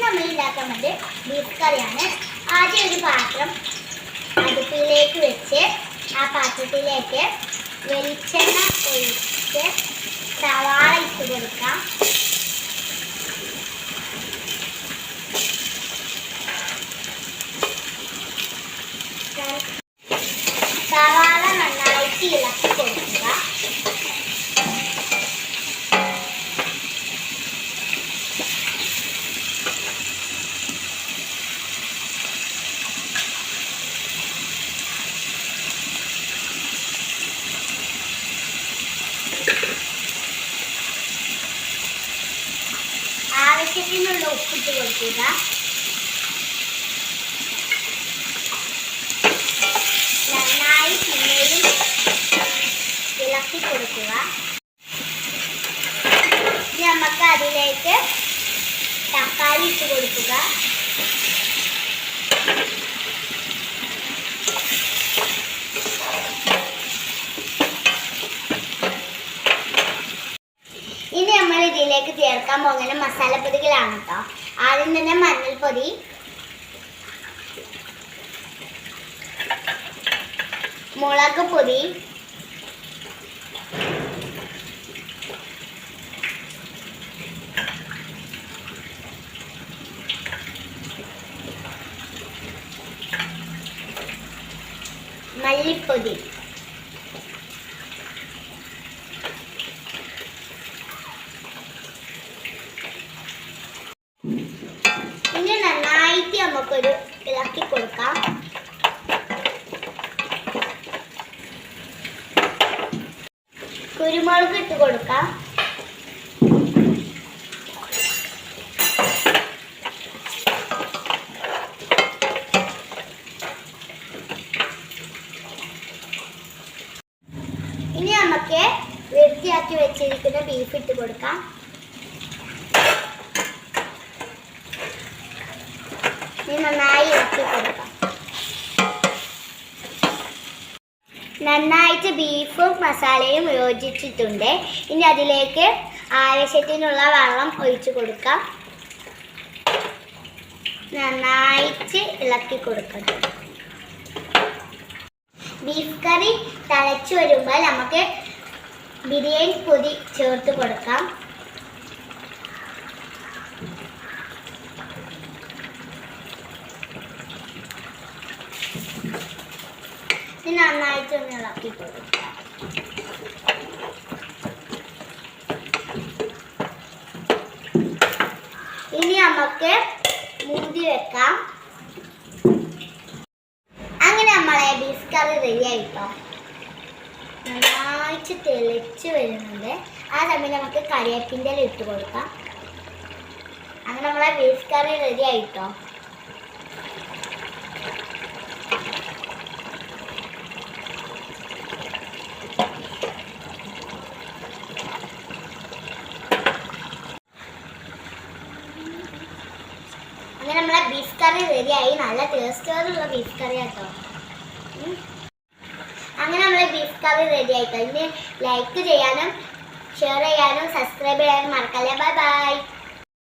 നമ്മൾ ഉണ്ടാക്കുന്നത് ബീഫ് കറിയാണ്. ആദ്യം ഒരു പാത്രം അടുപ്പിലേക്ക് വെച്ച് ആ പാത്രത്തിലേക്ക് വെളിച്ചെണ്ണ ഒഴിച്ച് സവാള ഇട്ട് കൊടുക്കാം. സവാള നന്നായിട്ട് ഇളക്കി കൊടുക്കുക. ആവശ്യത്തിനുള്ള ഉപ്പിട്ട് കൊടുക്കുക. നന്നായി പിന്നെയും ഇളക്കി കൊടുക്കുക. ഇനി നമുക്ക് അതിലേക്ക് തക്കാളി ഇട്ട് കൊടുക്കുക. ഇനി നമ്മൾ ഇതിലേക്ക് ചേർക്കാൻ പോകുന്ന മസാലപ്പൊടികളാണ് കേട്ടോ. ആദ്യം തന്നെ മഞ്ഞൾപ്പൊടി, മുളക് പൊടി, മല്ലിപ്പൊടി, ഇനി നന്നായിട്ട് നമുക്കൊരു ഇളക്കി കൊടുക്കാം. കുരുമുളക് ഇട്ട് കൊടുക്കാം. ഇനി നമുക്ക് വൃത്തിയാക്കി വെച്ചിരിക്കുന്ന ബീഫ് ഇട്ട് കൊടുക്കാം. ഇനി നന്നായി ഇളക്കി കൊടുക്കാം. നന്നായിട്ട് ബീഫും മസാലയും യോജിച്ചിട്ടുണ്ട്. ഇനി അതിലേക്ക് ആവശ്യത്തിനുള്ള വെള്ളം ഒഴിച്ചു കൊടുക്കാം. നന്നായിട്ട് ഇളക്കി കൊടുക്കണം. ബീഫ് കറി തിളച്ചു വരുമ്പോൾ നമുക്ക് ബിരിയാണി പൊടി ചേർത്ത് കൊടുക്കാം. നന്നായിട്ട് ഒന്ന് ഇളക്കി കൊടുക്കുക. ഇനി നമുക്ക് മൂടി വെക്കാം. അങ്ങനെ നമ്മളെ ബീഫ് കറി റെഡി ആയിട്ടോ. നന്നായിട്ട് തിളച്ച് വരുന്നുണ്ട്. ആ സമയം നമുക്ക് കറിവേപ്പിൻ്റെ ഇല ഇട്ട് കൊടുക്കാം. അങ്ങനെ നമ്മളെ ബീഫ് കറി റെഡി ആയിട്ടോ. അങ്ങനെ നമ്മളെ ബീഫ് കറി റെഡിയായി. നല്ല ടേസ്റ്റോടുള്ള ബീഫ് കറി കേട്ടോ. അങ്ങനെ നമ്മളെ ബീഫ് കറി റെഡി ആയിട്ടോ. ഇനി ലൈക്ക് ചെയ്യാനും ഷെയർ ചെയ്യാനും സബ്സ്ക്രൈബ് ചെയ്യാനും മറക്കല്ലേ. Bye bye.